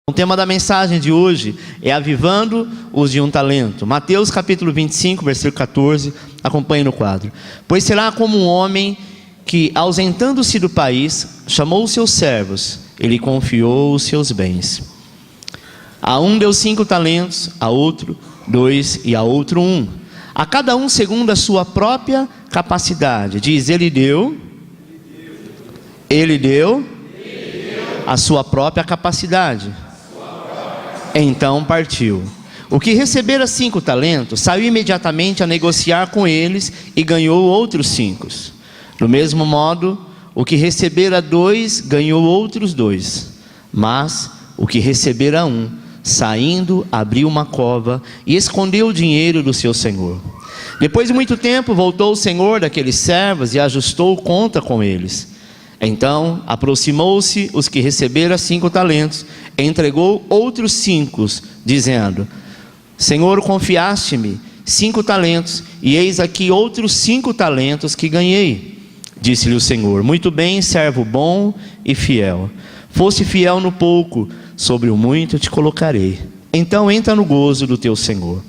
O tema da mensagem de hoje é avivando os de um talento. Mateus capítulo 25, versículo 14, acompanhe no quadro. Pois será como um homem que, ausentando-se do país, chamou os seus servos, ele confiou os seus bens. A um deu 5 talentos, a outro 2 e a outro 1. A cada um segundo a sua própria capacidade. Diz, ele deu a sua própria capacidade. Então partiu. O que recebera 5 talentos, saiu imediatamente a negociar com eles e ganhou outros 5. Do mesmo modo, o que recebera 2, ganhou outros 2. Mas o que recebera 1, saindo, abriu uma cova e escondeu o dinheiro do seu senhor. Depois de muito tempo, voltou o senhor daqueles servos e ajustou conta com eles. Então aproximou-se os que receberam 5 talentos, e entregou outros 5, dizendo, Senhor, confiaste-me 5 talentos, e eis aqui outros 5 talentos que ganhei. Disse-lhe o Senhor, muito bem, servo bom e fiel. Foste fiel no pouco, sobre o muito te colocarei. Então entra no gozo do teu Senhor.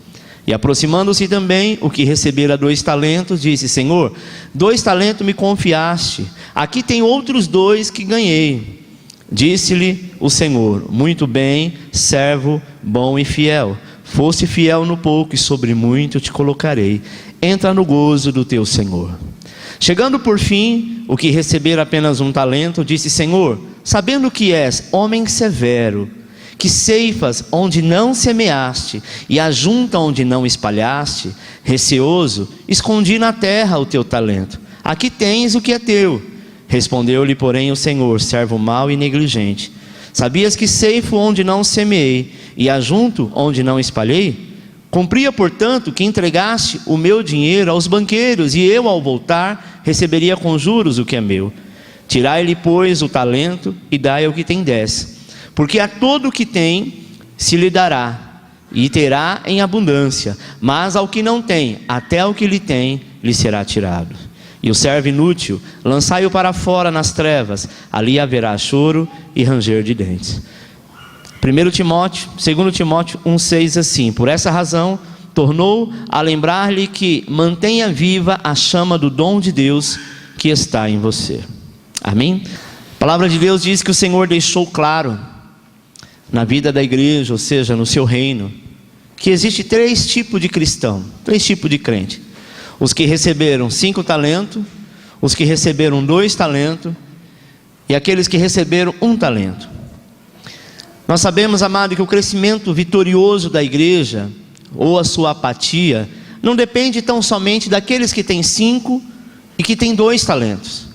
E aproximando-se também o que recebera 2 talentos, disse, Senhor, 2 talentos me confiaste, aqui tem outros 2 que ganhei. Disse-lhe o Senhor, muito bem, servo bom e fiel. Foste fiel no pouco e sobre muito te colocarei. Entra no gozo do teu Senhor. Chegando por fim, o que recebera apenas 1 talento, disse, Senhor, sabendo que és homem severo, que ceifas onde não semeaste e ajunta onde não espalhaste, receoso, escondi na terra o teu talento. Aqui tens o que é teu. Respondeu-lhe, porém, o Senhor, servo mau e negligente. Sabias que ceifo onde não semeei e ajunto onde não espalhei? Cumpria, portanto, que entregaste o meu dinheiro aos banqueiros, e eu, ao voltar, receberia com juros o que é meu. Tirai-lhe, pois, o talento e dai ao que tem 10. Porque a todo o que tem se lhe dará, e terá em abundância, mas ao que não tem, até o que lhe tem, lhe será tirado. E o servo inútil, lançai-o para fora nas trevas, ali haverá choro e ranger de dentes. 2 Timóteo 1,6 assim, por essa razão, tornou a lembrar-lhe que mantenha viva a chama do dom de Deus que está em você. Amém? A palavra de Deus diz que o Senhor deixou claro, na vida da igreja, ou seja, no seu reino, que existe 3 tipos de cristão, 3 tipos de crente. Os que receberam 5 talentos, os que receberam 2 talentos, e aqueles que receberam 1 talento. Nós sabemos, amado, que o crescimento vitorioso da igreja, ou a sua apatia, não depende tão somente daqueles que têm 5 e que têm 2 talentos.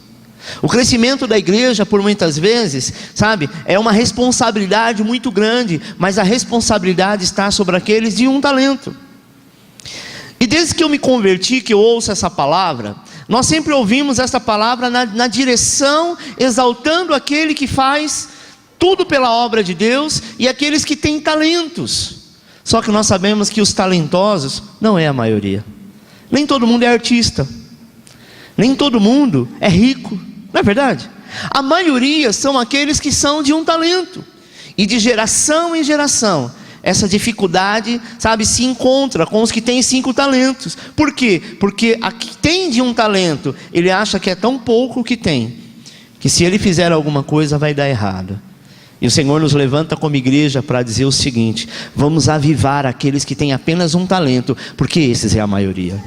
O crescimento da igreja, por muitas vezes, sabe, é uma responsabilidade muito grande, mas a responsabilidade está sobre aqueles de 1 talento. E desde que eu me converti, que eu ouço essa palavra, nós sempre ouvimos essa palavra na direção, exaltando aquele que faz tudo pela obra de Deus, e aqueles que têm talentos. Só que nós sabemos que os talentosos não é a maioria. Nem todo mundo é artista, nem todo mundo é rico. Não é verdade? A maioria são aqueles que são de 1 talento. E de geração em geração, essa dificuldade, sabe, se encontra com os que têm 5 talentos. Por quê? Porque a que tem de 1 talento, ele acha que é tão pouco o que tem, que se ele fizer alguma coisa vai dar errado. E o Senhor nos levanta como igreja para dizer o seguinte, vamos avivar aqueles que têm apenas 1 talento, porque esses é a maioria.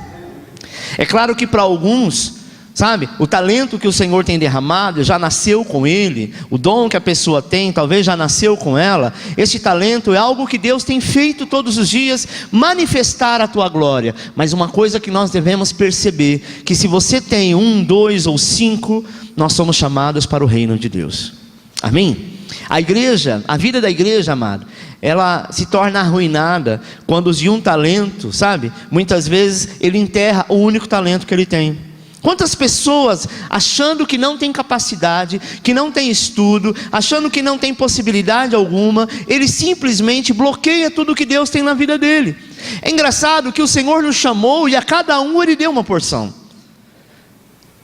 É claro que para alguns, sabe, o talento que o Senhor tem derramado já nasceu com ele, o dom que a pessoa tem talvez já nasceu com ela. Este talento é algo que Deus tem feito todos os dias, manifestar a tua glória. Mas uma coisa que nós devemos perceber, que se você tem 1, 2 ou 5, nós somos chamados para o reino de Deus. Amém? A igreja, a vida da igreja, amado, ela se torna arruinada quando os de 1 talento, sabe, muitas vezes ele enterra o único talento que ele tem. Quantas pessoas achando que não tem capacidade, que não tem estudo, achando que não tem possibilidade alguma, ele simplesmente bloqueia tudo que Deus tem na vida dele. É engraçado que o Senhor nos chamou e a cada um ele deu uma porção.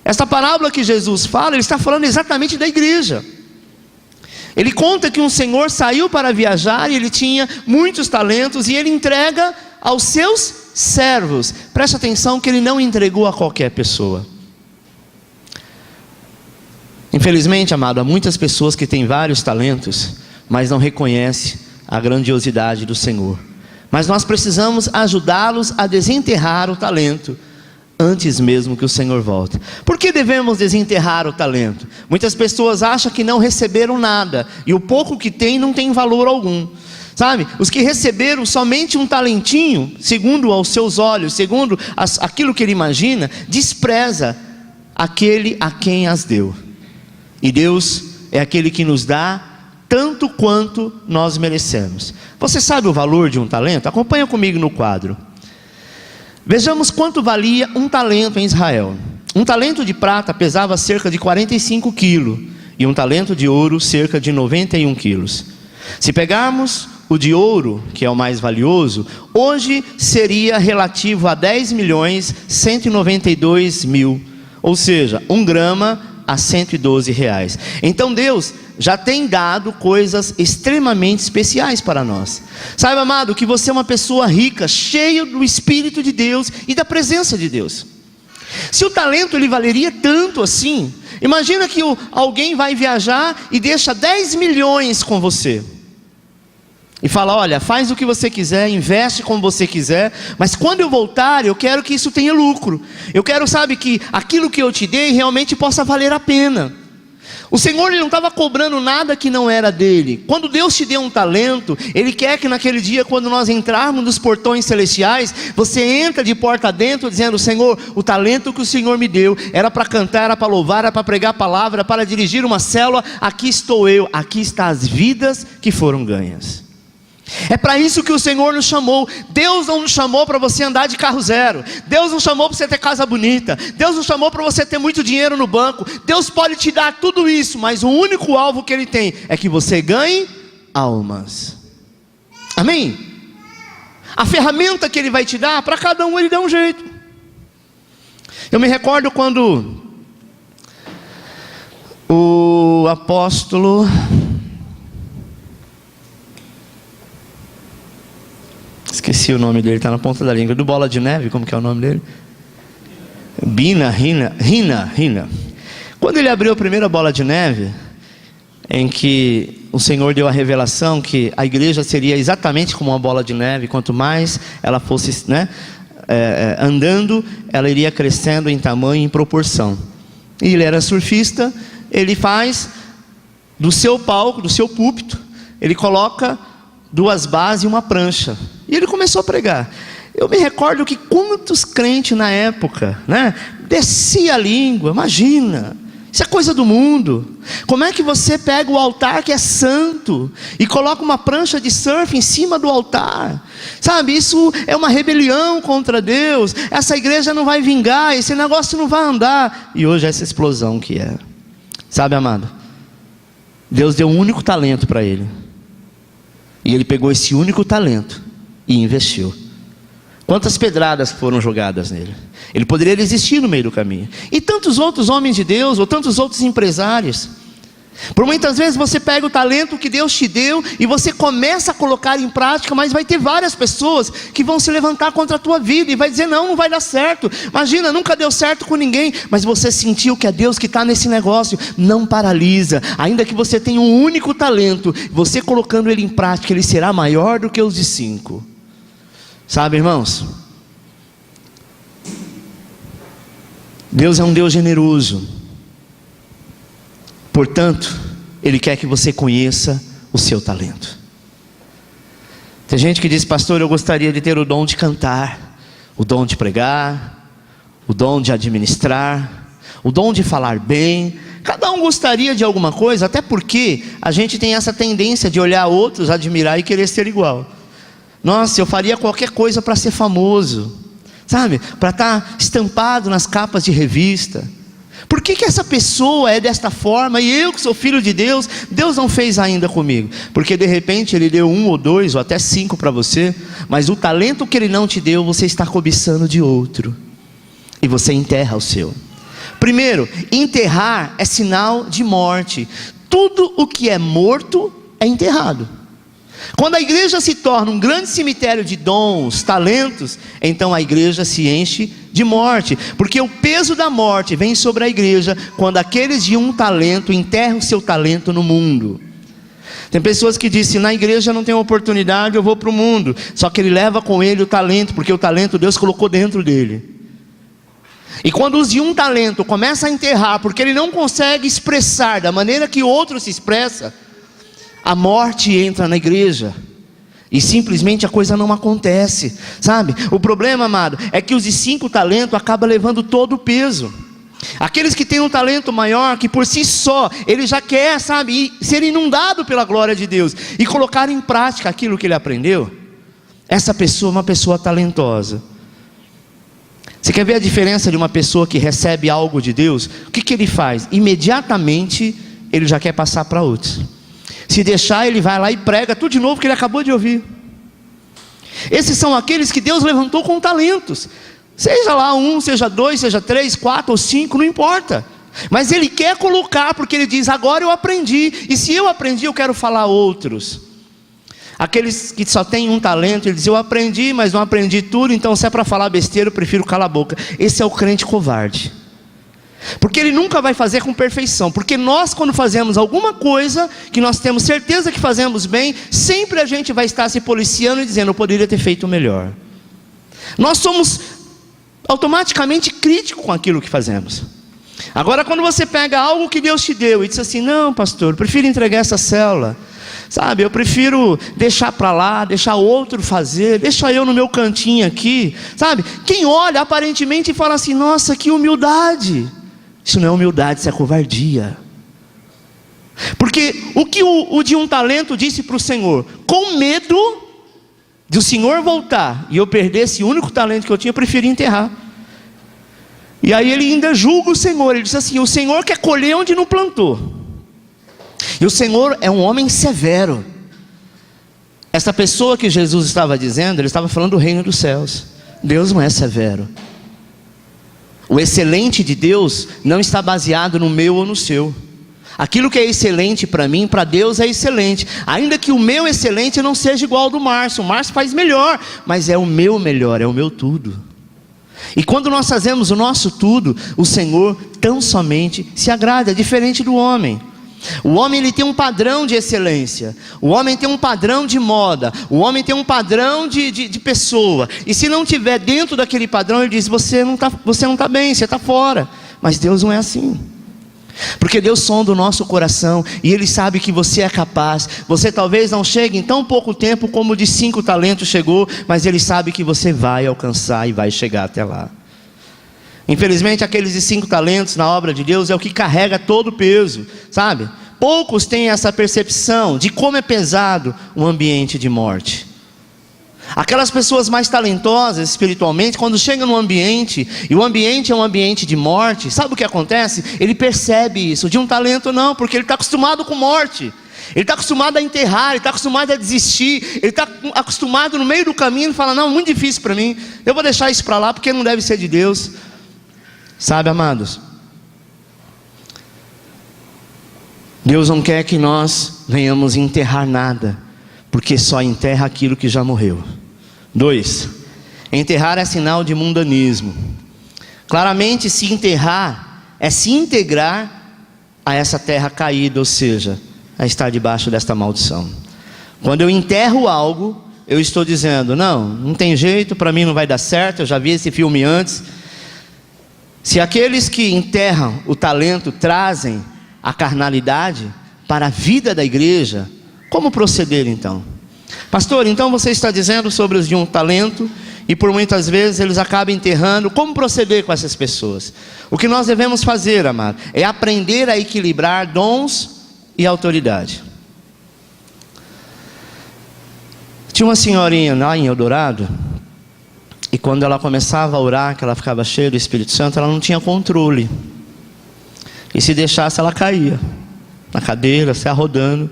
Essa parábola que Jesus fala, ele está falando exatamente da igreja. Ele conta que um senhor saiu para viajar e ele tinha muitos talentos e ele entrega aos seus servos. Preste atenção que ele não entregou a qualquer pessoa. Infelizmente, amado, há muitas pessoas que têm vários talentos, mas não reconhecem a grandiosidade do Senhor. Mas nós precisamos ajudá-los a desenterrar o talento antes mesmo que o Senhor volte. Por que devemos desenterrar o talento? Muitas pessoas acham que não receberam nada, e o pouco que tem não tem valor algum. Sabe, os que receberam somente um talentinho, segundo aos seus olhos, segundo aquilo que ele imagina, despreza aquele a quem as deu. E Deus é aquele que nos dá tanto quanto nós merecemos. Você sabe o valor de um talento? Acompanha comigo no quadro. Vejamos quanto valia um talento em Israel. Um talento de prata pesava cerca de 45 quilos, e um talento de ouro cerca de 91 quilos. Se pegarmos o de ouro, que é o mais valioso, hoje seria relativo a 10.192.000, ou seja, 1 grama a R$112. Então Deus já tem dado coisas extremamente especiais para nós. Saiba, amado, que você é uma pessoa rica, cheia do Espírito de Deus e da presença de Deus. Se o talento ele valeria tanto assim, imagina que alguém vai viajar e deixa 10 milhões com você. E fala, olha, faz o que você quiser, investe como você quiser, mas quando eu voltar, eu quero que isso tenha lucro. Eu quero, sabe, que aquilo que eu te dei realmente possa valer a pena. O Senhor ele não estava cobrando nada que não era dele. Quando Deus te deu um talento, Ele quer que naquele dia, quando nós entrarmos nos portões celestiais, você entra de porta dentro dizendo, Senhor, o talento que o Senhor me deu, era para cantar, era para louvar, era para pregar a palavra, era para dirigir uma célula, aqui estou eu, aqui estão as vidas que foram ganhas. É para isso que o Senhor nos chamou. Deus não nos chamou para você andar de carro zero. Deus não chamou para você ter casa bonita. Deus não chamou para você ter muito dinheiro no banco. Deus pode te dar tudo isso, mas o único alvo que Ele tem é que você ganhe almas. Amém? A ferramenta que Ele vai te dar, para cada um Ele dá um jeito. Eu me recordo quando o apóstolo... esqueci o nome dele, está na ponta da língua. Do Bola de Neve, como que é o nome dele? Rina. Quando ele abriu a primeira bola de neve, em que o Senhor deu a revelação que a igreja seria exatamente como uma bola de neve, quanto mais ela fosse andando, ela iria crescendo em tamanho e em proporção. E ele era surfista, ele faz do seu palco, do seu púlpito, ele coloca 2 bases e uma prancha. E ele começou a pregar. Eu me recordo que quantos crentes na época, descia a língua, imagina, isso é coisa do mundo. Como é que você pega o altar que é santo e coloca uma prancha de surf em cima do altar? Sabe, isso é uma rebelião contra Deus. Essa igreja não vai vingar, esse negócio não vai andar. E hoje é essa explosão que é. Sabe, amado, Deus deu um único talento para ele. E ele pegou esse único talento e investiu. Quantas pedradas foram jogadas nele? Ele poderia desistir no meio do caminho. E tantos outros homens de Deus, ou tantos outros empresários. Por muitas vezes você pega o talento que Deus te deu e você começa a colocar em prática, mas vai ter várias pessoas que vão se levantar contra a tua vida e vai dizer, não vai dar certo. Imagina, nunca deu certo com ninguém, mas você sentiu que é Deus que está nesse negócio. Não paralisa, ainda que você tenha um único talento, você colocando ele em prática, ele será maior do que os de 5. Sabe, irmãos, Deus é um Deus generoso. Portanto, Ele quer que você conheça o seu talento. Tem gente que diz, pastor, eu gostaria de ter o dom de cantar, o dom de pregar, o dom de administrar, o dom de falar bem. Cada um gostaria de alguma coisa, até porque a gente tem essa tendência de olhar outros, admirar e querer ser igual. Nossa, eu faria qualquer coisa para ser famoso, sabe? Para estar estampado nas capas de revista. Por que essa pessoa é desta forma e eu que sou filho de Deus, Deus não fez ainda comigo? Porque de repente Ele deu 1 ou 2 ou até 5 para você, mas o talento que Ele não te deu, você está cobiçando de outro. E você enterra o seu. Primeiro, enterrar é sinal de morte. tudo o que é morto é enterrado. Quando a igreja se torna um grande cemitério de dons, talentos, então a igreja se enche de morte, porque o peso da morte vem sobre a igreja quando aqueles de um talento enterram seu talento no mundo. Tem pessoas que dizem, na igreja não tem oportunidade, eu vou para o mundo. Só que ele leva com ele o talento, porque o talento Deus colocou dentro dele. E quando os de um talento começam a enterrar, porque ele não consegue expressar da maneira que o outro se expressa, a morte entra na igreja. E simplesmente a coisa não acontece, sabe? O problema, amado, é que os de 5 talentos acabam levando todo o peso. Aqueles que têm um talento maior, que por si só, ele já quer, sabe, ser inundado pela glória de Deus, e colocar em prática aquilo que ele aprendeu. Essa pessoa é uma pessoa talentosa. Você quer ver a diferença de uma pessoa que recebe algo de Deus? O que ele faz? Imediatamente, ele já quer passar para outros. Se deixar, ele vai lá e prega tudo de novo que ele acabou de ouvir. Esses são aqueles que Deus levantou com talentos. Seja lá 1, seja 2, seja 3, 4 ou 5, não importa. Mas ele quer colocar, porque ele diz, agora eu aprendi. E se eu aprendi, eu quero falar a outros. Aqueles que só têm um talento, ele diz, eu aprendi, mas não aprendi tudo, então se é para falar besteira, eu prefiro calar a boca. Esse é o crente covarde. Porque ele nunca vai fazer com perfeição. Porque nós, quando fazemos alguma coisa que nós temos certeza que fazemos bem, sempre a gente vai estar se policiando e dizendo, eu poderia ter feito melhor. Nós somos automaticamente críticos com aquilo que fazemos. Agora, quando você pega algo que Deus te deu e diz assim, não, pastor, eu prefiro entregar essa célula, sabe, eu prefiro deixar para lá, deixar outro fazer, deixa eu no meu cantinho aqui, sabe, quem olha aparentemente fala assim, nossa, que humildade. Isso não é humildade, isso é covardia. Porque o que o de um talento disse para o Senhor, com medo de o Senhor voltar e eu perder esse único talento que eu tinha, eu preferi enterrar. E aí ele ainda julga o Senhor. Ele diz assim, o Senhor quer colher onde não plantou. E o Senhor é um homem severo. Essa pessoa que Jesus estava dizendo, ele estava falando do reino dos céus. Deus não é severo. O excelente de Deus não está baseado no meu ou no seu. Aquilo que é excelente para mim, para Deus é excelente. Ainda que o meu excelente não seja igual ao do Márcio. O Márcio faz melhor, mas é o meu melhor, é o meu tudo. E quando nós fazemos o nosso tudo, o Senhor tão somente se agrada. É diferente do homem. O homem, ele tem um padrão de excelência. O homem tem um padrão de moda. O homem tem um padrão de pessoa. E se não tiver dentro daquele padrão, ele diz, você não está bem, você está fora. Mas Deus não é assim. Porque Deus sonda o nosso coração e Ele sabe que você é capaz. Você talvez não chegue em tão pouco tempo como o de 5 talentos chegou, mas Ele sabe que você vai alcançar e vai chegar até lá. Infelizmente aqueles de 5 talentos na obra de Deus é o que carrega todo o peso, sabe? Poucos têm essa percepção de como é pesado um ambiente de morte. Aquelas pessoas mais talentosas espiritualmente, quando chegam no ambiente, e o ambiente é um ambiente de morte, sabe o que acontece? Ele percebe isso. De um talento não, porque ele está acostumado com morte. Ele está acostumado a enterrar, ele está acostumado a desistir, ele está acostumado no meio do caminho e fala, não, muito difícil para mim, eu vou deixar isso para lá porque não deve ser de Deus. Sabe, amados, Deus não quer que nós venhamos enterrar nada, porque só enterra aquilo que já morreu. 2, enterrar é sinal de mundanismo. Claramente, se enterrar é se integrar a essa terra caída, ou seja, a estar debaixo desta maldição. Quando eu enterro algo, eu estou dizendo, não tem jeito, para mim não vai dar certo, eu já vi esse filme antes. Se aqueles que enterram o talento trazem a carnalidade para a vida da igreja, como proceder então? Pastor, então você está dizendo sobre os de um talento, e por muitas vezes eles acabam enterrando. Como proceder com essas pessoas? O que nós devemos fazer, amado, é aprender a equilibrar dons e autoridade. Tinha uma senhorinha lá em Eldorado, e quando ela começava a orar, que ela ficava cheia do Espírito Santo, ela não tinha controle. E se deixasse, ela caía na cadeira, se arrodando.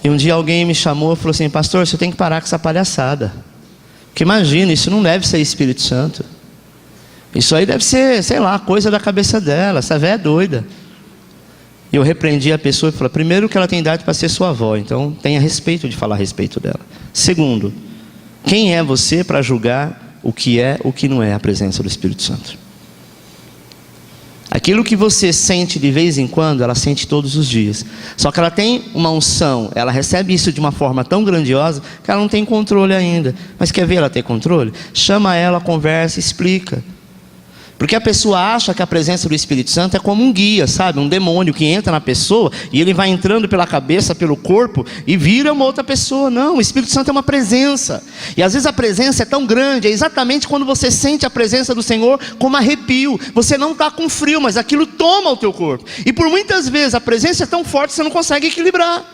E um dia alguém me chamou e falou assim, pastor, você tem que parar com essa palhaçada. Porque imagina, isso não deve ser Espírito Santo. Isso aí deve ser, sei lá, coisa da cabeça dela, essa véia é doida. Eu repreendi a pessoa e falei: primeiro, que ela tem idade para ser sua avó, então tenha respeito de falar a respeito dela. Segundo, quem é você para julgar o que é, o que não é a presença do Espírito Santo? Aquilo que você sente de vez em quando, ela sente todos os dias. Só que ela tem uma unção, ela recebe isso de uma forma tão grandiosa que ela não tem controle ainda. Mas quer ver ela ter controle? Chama ela, conversa, explica. Porque a pessoa acha que a presença do Espírito Santo é como um guia, sabe? Um demônio que entra na pessoa e ele vai entrando pela cabeça, pelo corpo e vira uma outra pessoa. Não, o Espírito Santo é uma presença. E às vezes a presença é tão grande, é exatamente quando você sente a presença do Senhor como arrepio. Você não está com frio, mas aquilo toma o teu corpo. E por muitas vezes a presença é tão forte que você não consegue equilibrar.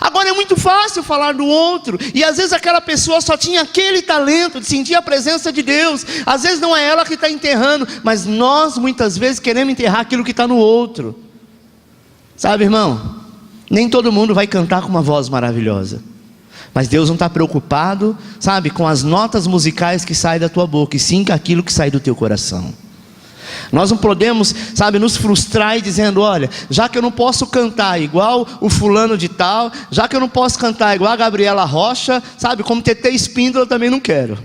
Agora é muito fácil falar do outro, e às vezes aquela pessoa só tinha aquele talento de sentir a presença de Deus. Às vezes não é ela que está enterrando, mas nós muitas vezes queremos enterrar aquilo que está no outro. Sabe, irmão, nem todo mundo vai cantar com uma voz maravilhosa, mas Deus não está preocupado, sabe, com as notas musicais que saem da tua boca, e sim com aquilo que sai do teu coração. Nós não podemos, sabe, nos frustrar e dizendo: olha, já que eu não posso cantar igual o fulano de tal, já que eu não posso cantar igual a Gabriela Rocha, sabe, como TT Espíndola, eu também não quero.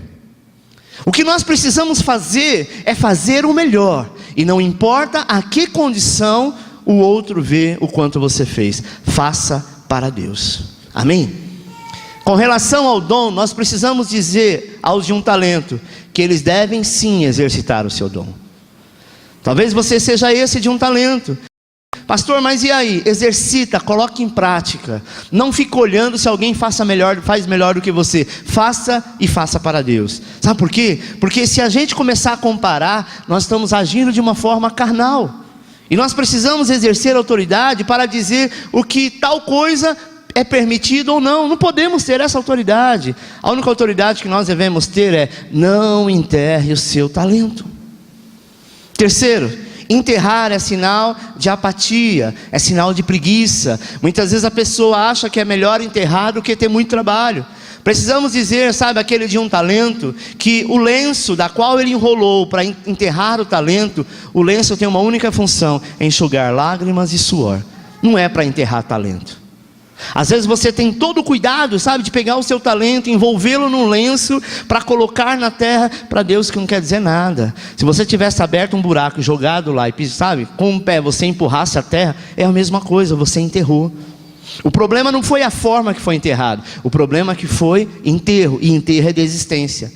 O que nós precisamos fazer é fazer o melhor, e não importa a que condição o outro vê o quanto você fez, faça para Deus. Amém? Com relação ao dom, nós precisamos dizer aos de um talento que eles devem sim exercitar o seu dom. Talvez você seja esse de um talento. Pastor, mas e aí? Exercita, coloque em prática. Não fique olhando se alguém faz melhor do que você. Faça e faça para Deus. Sabe por quê? Porque se a gente começar a comparar, nós estamos agindo de uma forma carnal. E nós precisamos exercer autoridade para dizer o que tal coisa é permitido ou não. Não podemos ter essa autoridade. A única autoridade que nós devemos ter é: não enterre o seu talento. Terceiro, enterrar é sinal de apatia, é sinal de preguiça. Muitas vezes a pessoa acha que é melhor enterrar do que ter muito trabalho. Precisamos dizer, sabe, aquele de um talento, que o lenço da qual ele enrolou para enterrar o talento, o lenço tem uma única função: enxugar lágrimas e suor. Não é para enterrar talento. Às vezes você tem todo o cuidado, sabe, de pegar o seu talento, envolvê-lo num lenço para colocar na terra, para Deus, que não quer dizer nada. Se você tivesse aberto um buraco, jogado lá e, sabe, com um pé você empurrasse a terra, é a mesma coisa, você enterrou. O problema não foi a forma que foi enterrado, o problema que foi enterro, e enterro é desistência.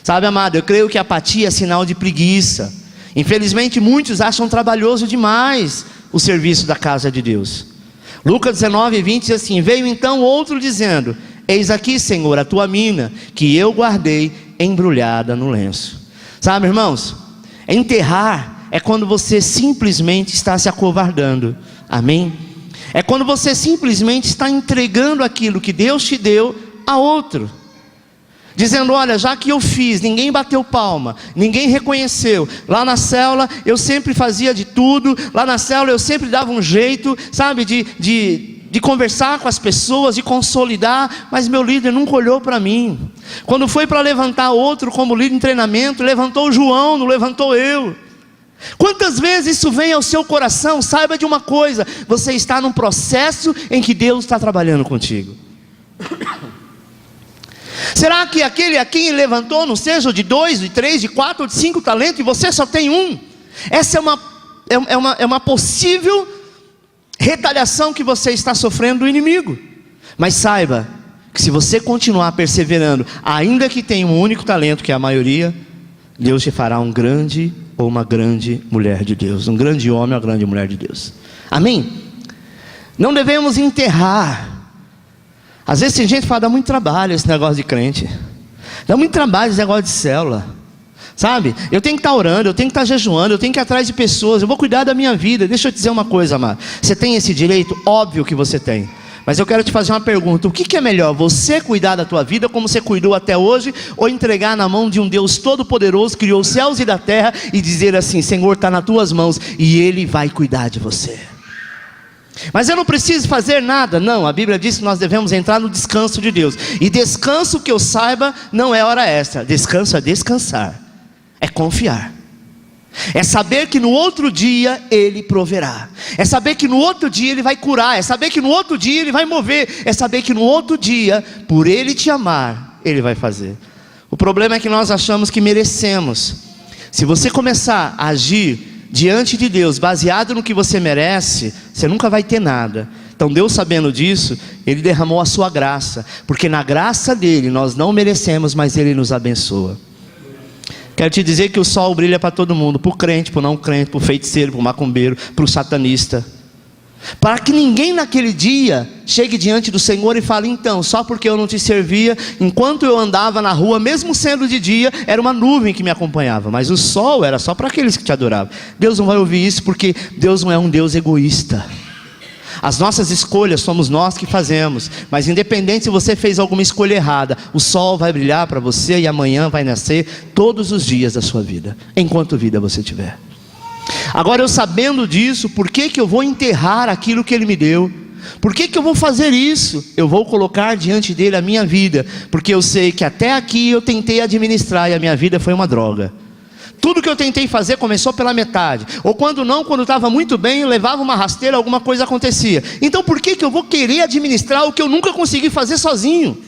Sabe, amado, eu creio que a apatia é sinal de preguiça. Infelizmente muitos acham trabalhoso demais o serviço da casa de Deus. Lucas 19:20 diz assim: veio então outro dizendo: eis aqui, Senhor, a tua mina, que eu guardei embrulhada no lenço. Sabe, irmãos, enterrar é quando você simplesmente está se acovardando. Amém? É quando você simplesmente está entregando aquilo que Deus te deu a outro, dizendo: olha, já que eu fiz, ninguém bateu palma, ninguém reconheceu. Lá na célula eu sempre fazia de tudo, lá na célula eu sempre dava um jeito, sabe, de conversar com as pessoas, de consolidar, mas meu líder nunca olhou para mim. Quando foi para levantar outro como líder em treinamento, levantou o João, não levantou eu. Quantas vezes isso vem ao seu coração? Saiba de uma coisa: você está num processo em que Deus está trabalhando contigo. Será que aquele a quem ele levantou não seja de 2, de 3, de 4, de 5 talentos, e você só tem um? Essa é uma possível retaliação que você está sofrendo do inimigo. Mas saiba que se você continuar perseverando, ainda que tenha um único talento, que é a maioria, Deus te fará um grande ou uma grande mulher de Deus, um grande homem ou uma grande mulher de Deus. Amém? Não devemos enterrar. Às vezes tem gente que fala: dá muito trabalho esse negócio de crente, dá muito trabalho esse negócio de célula, sabe, eu tenho que estar orando, eu tenho que estar jejuando, eu tenho que ir atrás de pessoas, eu vou cuidar da minha vida. Deixa eu te dizer uma coisa, amado, você tem esse direito? Óbvio que você tem. Mas eu quero te fazer uma pergunta: o que é melhor, você cuidar da tua vida como você cuidou até hoje, ou entregar na mão de um Deus todo-poderoso, que criou os céus e da terra, e dizer assim: Senhor, está nas tuas mãos e Ele vai cuidar de você? Mas eu não preciso fazer nada. Não, a Bíblia diz que nós devemos entrar no descanso de Deus. E descanso, que eu saiba, não é hora extra. Descanso é descansar, é confiar. É saber que no outro dia Ele proverá. É saber que no outro dia Ele vai curar. É saber que no outro dia Ele vai mover. É saber que no outro dia, por Ele te amar, Ele vai fazer. O problema é que nós achamos que merecemos. Se você começar a agir diante de Deus baseado no que você merece, você nunca vai ter nada. Então Deus, sabendo disso, Ele derramou a sua graça, porque na graça dEle nós não merecemos, mas Ele nos abençoa. Quero te dizer que o sol brilha para todo mundo, para o crente, para o não crente, para o feiticeiro, para o macumbeiro, para o satanista, para que ninguém naquele dia chegue diante do Senhor e fale: então, só porque eu não te servia, enquanto eu andava na rua, mesmo sendo de dia, era uma nuvem que me acompanhava, mas o sol era só para aqueles que te adoravam. Deus não vai ouvir isso, porque Deus não é um Deus egoísta. As nossas escolhas somos nós que fazemos, mas independente se você fez alguma escolha errada, o sol vai brilhar para você e amanhã vai nascer todos os dias da sua vida, enquanto vida você tiver. Agora, eu sabendo disso, por que eu vou enterrar aquilo que Ele me deu? Por que eu vou fazer isso? Eu vou colocar diante dEle a minha vida, porque eu sei que até aqui eu tentei administrar e a minha vida foi uma droga. Tudo que eu tentei fazer começou pela metade, ou quando estava muito bem, eu levava uma rasteira, alguma coisa acontecia. Então por que eu vou querer administrar o que eu nunca consegui fazer sozinho?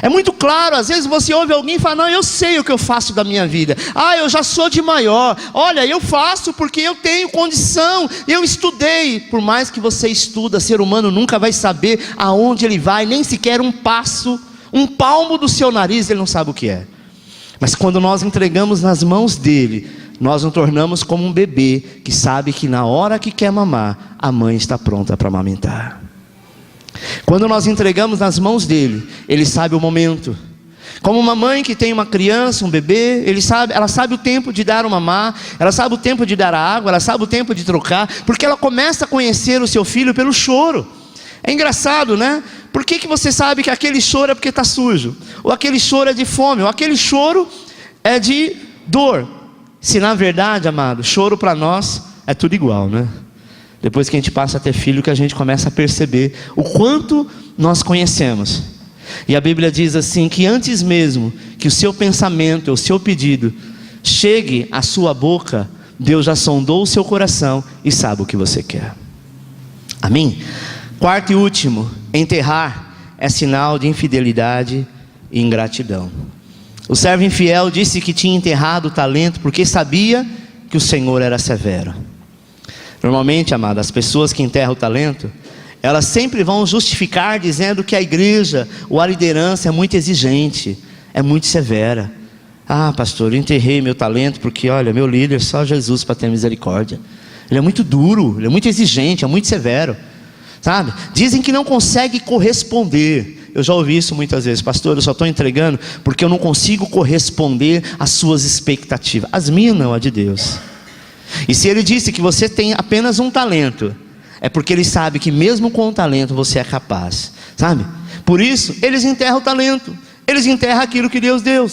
É muito claro, às vezes você ouve alguém falar: não, eu sei o que eu faço da minha vida, eu já sou de maior, olha, eu faço porque eu tenho condição, eu estudei. Por mais que você estuda, ser humano nunca vai saber aonde ele vai, nem sequer um palmo do seu nariz ele não sabe o que é. Mas quando nós entregamos nas mãos dEle, nós nos tornamos como um bebê que sabe que na hora que quer mamar, a mãe está pronta para amamentar. Quando nós entregamos nas mãos dEle, Ele sabe o momento. Como uma mãe que tem uma criança, um bebê, ela sabe o tempo de dar o mamar, ela sabe o tempo de dar a água, ela sabe o tempo de trocar, porque ela começa a conhecer o seu filho pelo choro. É engraçado, né? Por que você sabe que aquele choro é porque está sujo? Ou aquele choro é de fome? Ou aquele choro é de dor? Se na verdade, amado, choro para nós é tudo igual, né? Depois que a gente passa a ter filho, que a gente começa a perceber o quanto nós conhecemos. E a Bíblia diz assim, que antes mesmo que o seu pensamento, o seu pedido chegue à sua boca, Deus já sondou o seu coração e sabe o que você quer. Amém? Quarto e último, enterrar é sinal de infidelidade e ingratidão. O servo infiel disse que tinha enterrado o talento porque sabia que o Senhor era severo. Normalmente, amado, as pessoas que enterram o talento, elas sempre vão justificar dizendo que a igreja ou a liderança é muito exigente, é muito severa. Pastor, eu enterrei meu talento porque, olha, meu líder, só Jesus para ter misericórdia. Ele é muito duro, ele é muito exigente, é muito severo. Sabe? Dizem que não consegue corresponder. Eu já ouvi isso muitas vezes: pastor, eu só estou entregando porque eu não consigo corresponder às suas expectativas. As minhas não, a de Deus. E se Ele disse que você tem apenas um talento, é porque Ele sabe que mesmo com o talento você é capaz, sabe? Por isso, eles enterram o talento, eles enterram aquilo que Deus deu.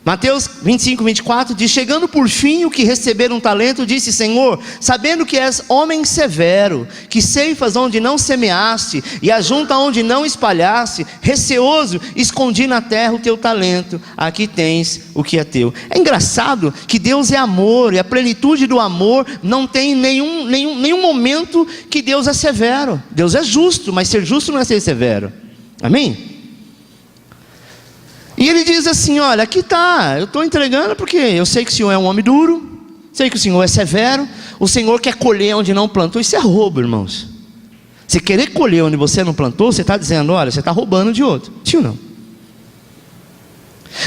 Mateus 25, 24 diz: chegando por fim o que receberam um talento, disse: Senhor, sabendo que és homem severo, que ceifas onde não semeaste e ajunta onde não espalhaste, receoso, escondi na terra o teu talento, aqui tens o que é teu. É engraçado que Deus é amor, e a plenitude do amor não tem nenhum momento que Deus é severo. Deus é justo, mas ser justo não é ser severo. Amém? E Ele diz assim: olha, aqui está, eu estou entregando porque eu sei que o Senhor é um homem duro, sei que o Senhor é severo, o Senhor quer colher onde não plantou. Isso é roubo, irmãos. Você querer colher onde você não plantou, você está dizendo: olha, você está roubando de outro. Sim ou não?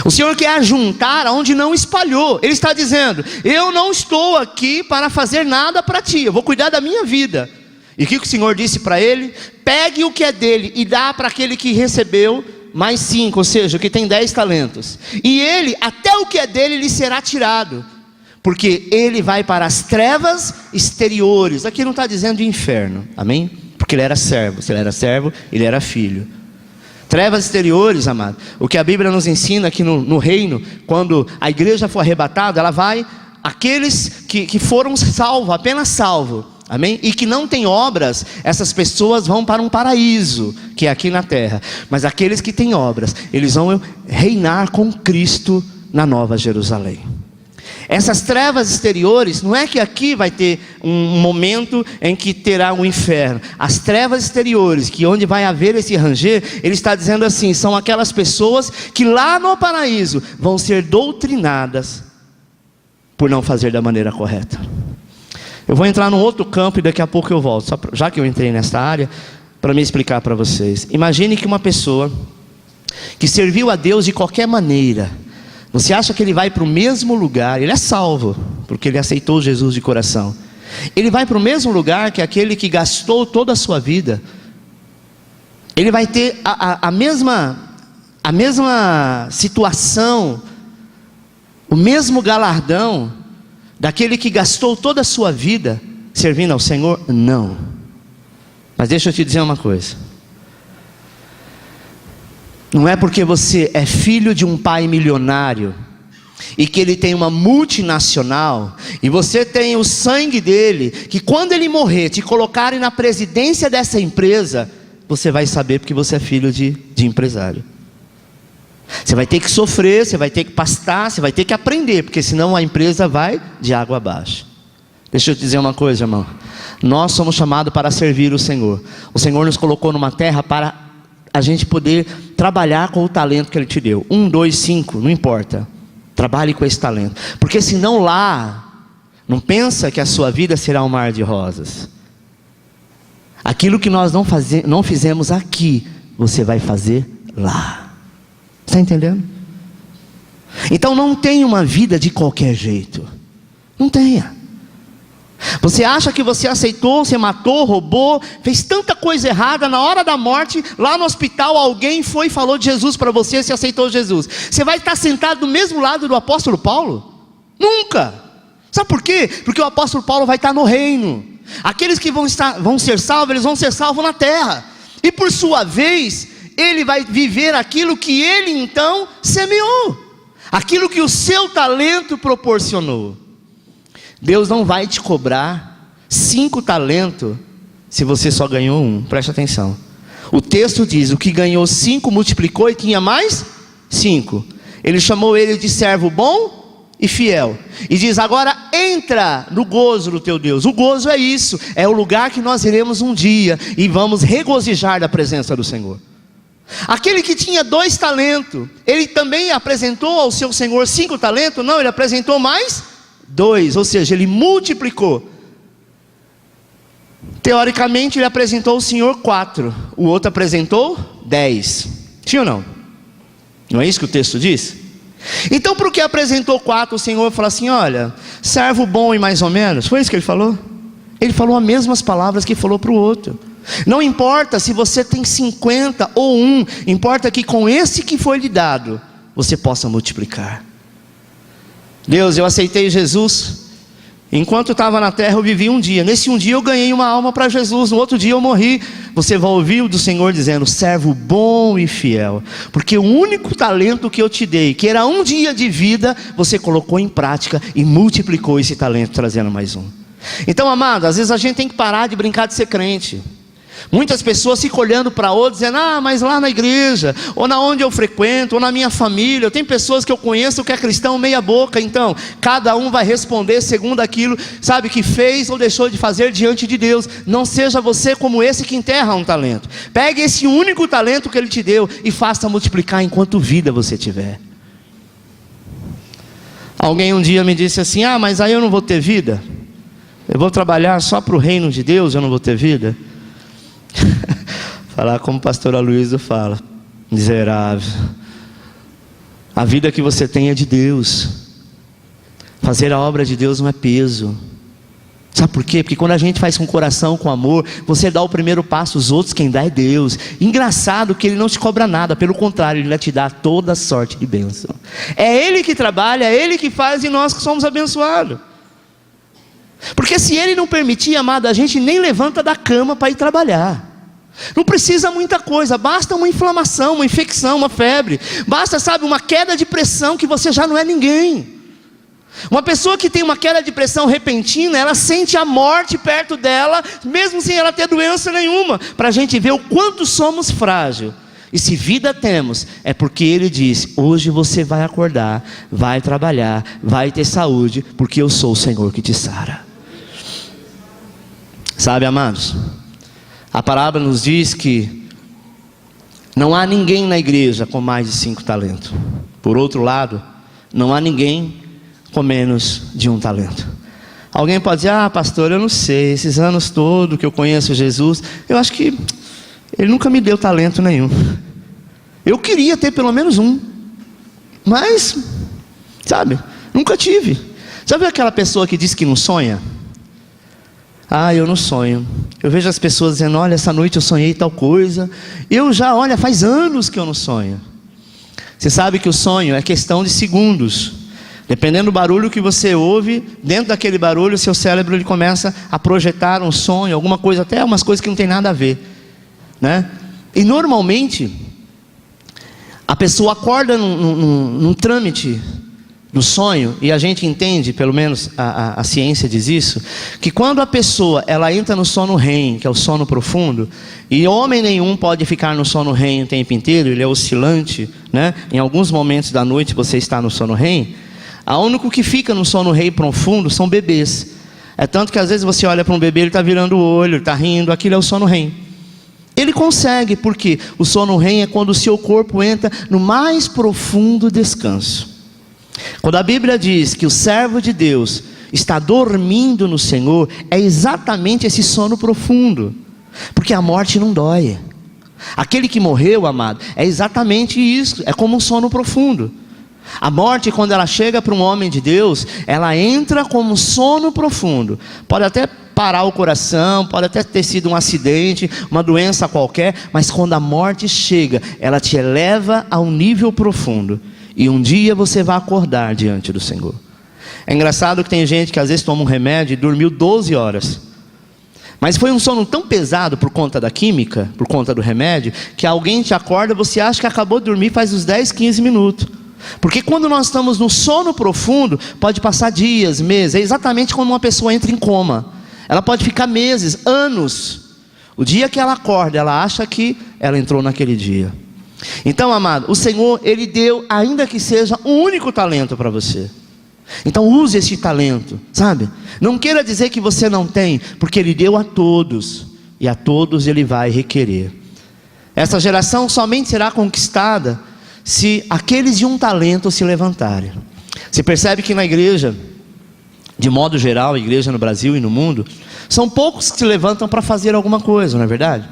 O Senhor quer ajuntar onde não espalhou. Ele está dizendo: eu não estou aqui para fazer nada para ti, eu vou cuidar da minha vida. E o que o Senhor disse para ele? Pegue o que é dele e dá para aquele que recebeu mais 5, ou seja, o que tem 10 talentos. E ele, até o que é dele, lhe será tirado, porque ele vai para as trevas exteriores. Aqui não está dizendo de inferno, amém? Porque ele era servo. Se ele era servo, ele era filho. Trevas exteriores, amado, o que a Bíblia nos ensina aqui no reino, quando a igreja for arrebatada, ela vai, aqueles que foram salvos, apenas salvos, amém? E que não têm obras, essas pessoas vão para um paraíso, que é aqui na terra. Mas aqueles que têm obras, eles vão reinar com Cristo na Nova Jerusalém. Essas trevas exteriores, não é que aqui vai ter um momento em que terá um inferno. As trevas exteriores, que onde vai haver esse ranger, ele está dizendo assim, são aquelas pessoas que lá no paraíso vão ser doutrinadas por não fazer da maneira correta. Eu vou entrar num outro campo e daqui a pouco eu volto, já que eu entrei nessa área, para me explicar para vocês. Imagine que uma pessoa que serviu a Deus de qualquer maneira, você acha que ele vai para o mesmo lugar, ele é salvo, porque ele aceitou Jesus de coração. Ele vai para o mesmo lugar que aquele que gastou toda a sua vida. Ele vai ter a mesma situação, o mesmo galardão daquele que gastou toda a sua vida servindo ao Senhor? Não. Mas deixa eu te dizer uma coisa. Não é porque você é filho de um pai milionário e que ele tem uma multinacional e você tem o sangue dele, que quando ele morrer, te colocarem na presidência dessa empresa, você vai saber porque você é filho de empresário. Você vai ter que sofrer, você vai ter que pastar, você vai ter que aprender, porque senão a empresa vai de água abaixo. Deixa eu te dizer uma coisa, irmão. Nós somos chamados para servir o Senhor. O Senhor nos colocou numa terra para a gente poder trabalhar com o talento que Ele te deu. 1, 2, 5, não importa. Trabalhe com esse talento. Porque senão lá, não pensa que a sua vida será um mar de rosas. Aquilo que nós não fizemos aqui, você vai fazer lá. Está entendendo? Então não tenha uma vida de qualquer jeito. Não tenha. Você acha que você aceitou, você matou, roubou, fez tanta coisa errada, na hora da morte, lá no hospital, alguém foi e falou de Jesus para você, você aceitou Jesus. Você vai estar sentado do mesmo lado do apóstolo Paulo? Nunca. Sabe por quê? Porque o apóstolo Paulo vai estar no reino. Aqueles que vão ser salvos, eles vão ser salvos na terra. E por sua vez, ele vai viver aquilo que ele então semeou. Aquilo que o seu talento proporcionou. Deus não vai te cobrar 5 talentos se você só ganhou 1. Preste atenção. O texto diz, o que ganhou 5 multiplicou e tinha mais 5. Ele chamou ele de servo bom e fiel. E diz, agora entra no gozo do teu Deus. O gozo é isso, é o lugar que nós iremos um dia e vamos regozijar da presença do Senhor. Aquele que tinha 2 talentos, ele também apresentou ao seu Senhor 5 talentos? Não, ele apresentou mais 2, ou seja, ele multiplicou. Teoricamente ele apresentou ao Senhor 4, o outro apresentou 10. Sim ou não? Não é isso que o texto diz? Então por que apresentou 4, o Senhor falou assim, olha, servo bom e mais ou menos? Foi isso que ele falou? Ele falou as mesmas palavras que falou para o outro. Não importa se você tem 50 ou 1, importa que com esse que foi lhe dado, você possa multiplicar. Deus, eu aceitei Jesus. Enquanto eu estava na terra, eu vivi um dia. Nesse um dia eu ganhei uma alma para Jesus. No outro dia eu morri. Você vai ouvir do Senhor dizendo, servo bom e fiel. Porque o único talento que eu te dei, que era um dia de vida, você colocou em prática e multiplicou esse talento, trazendo mais um. Então, amado, às vezes a gente tem que parar de brincar de ser crente. Muitas pessoas ficam olhando para outros, dizendo, mas lá na igreja, ou na onde eu frequento, ou na minha família, tem pessoas que eu conheço que é cristão meia boca. Então, cada um vai responder segundo aquilo, sabe, que fez ou deixou de fazer diante de Deus. Não seja você como esse que enterra um talento. Pegue esse único talento que Ele te deu e faça multiplicar enquanto vida você tiver. Alguém um dia me disse assim, mas aí eu não vou ter vida? Eu vou trabalhar só para o reino de Deus, eu não vou ter vida? Falar como o pastor Aloysio fala, miserável. A vida que você tem é de Deus. Fazer a obra de Deus não é peso. Sabe por quê? Porque quando a gente faz com coração, com amor, você dá o primeiro passo, os outros quem dá é Deus. Engraçado que Ele não te cobra nada, pelo contrário, Ele vai te dar toda sorte de bênção. É Ele que trabalha, é Ele que faz e nós que somos abençoados. Porque se Ele não permitir, amado, a gente nem levanta da cama para ir trabalhar. Não precisa muita coisa, basta uma inflamação, uma infecção, uma febre. Basta, sabe, uma queda de pressão que você já não é ninguém. Uma pessoa que tem uma queda de pressão repentina, ela sente a morte perto dela, mesmo sem ela ter doença nenhuma. Para a gente ver o quanto somos frágeis. E se vida temos, é porque Ele diz: hoje você vai acordar, vai trabalhar, vai ter saúde, porque eu sou o Senhor que te sara. Sabe, amados, a parábola nos diz que não há ninguém na igreja com mais de 5 talentos. Por outro lado, não há ninguém com menos de 1 talento. Alguém pode dizer: ah, pastor, eu não sei, esses anos todos que eu conheço Jesus, eu acho que Ele nunca me deu talento nenhum. Eu queria ter pelo menos 1, mas, sabe, nunca tive. Já viu aquela pessoa que diz que não sonha? Ah, eu não sonho. Eu vejo as pessoas dizendo: olha, essa noite eu sonhei tal coisa. Olha, faz anos que eu não sonho. Você sabe que o sonho é questão de segundos. Dependendo do barulho que você ouve, dentro daquele barulho, o seu cérebro ele começa a projetar um sonho, alguma coisa, até umas coisas que não tem nada a ver, né? E normalmente, a pessoa acorda num trâmite do sonho, e a gente entende, pelo menos a ciência diz isso, que quando a pessoa ela entra no sono REM, que é o sono profundo, e homem nenhum pode ficar no sono REM o tempo inteiro, ele é oscilante, né? Em alguns momentos da noite você está no sono REM. A único que fica no sono REM profundo são bebês. É tanto que às vezes você olha para um bebê, ele está virando o olho, ele está rindo, aquilo é o sono REM. Ele consegue, porque o sono REM é quando o seu corpo entra no mais profundo descanso. Quando a Bíblia diz que o servo de Deus está dormindo no Senhor, é exatamente esse sono profundo, porque a morte não dói. Aquele que morreu, amado, é exatamente isso, é como um sono profundo. A morte, quando ela chega para um homem de Deus, ela entra como um sono profundo. Pode até parar o coração, pode até ter sido um acidente, uma doença qualquer, mas quando a morte chega, ela te eleva a um nível profundo. E um dia você vai acordar diante do Senhor. É engraçado que tem gente que às vezes toma um remédio e dormiu 12 horas. Mas foi um sono tão pesado por conta da química, por conta do remédio, que alguém te acorda, você acha que acabou de dormir faz uns 10, 15 minutos. Porque quando nós estamos no sono profundo, pode passar dias, meses. É exatamente como uma pessoa entra em coma. Ela pode ficar meses, anos. O dia que ela acorda, ela acha que ela entrou naquele dia. Então, amado, o Senhor, Ele deu, ainda que seja um único talento para você. Então use esse talento, sabe? Não queira dizer que você não tem, porque Ele deu a todos, e a todos Ele vai requerer. Essa geração somente será conquistada se aqueles de 1 talento se levantarem. Você percebe que na igreja, de modo geral, a igreja no Brasil e no mundo, são poucos que se levantam para fazer alguma coisa, não é verdade?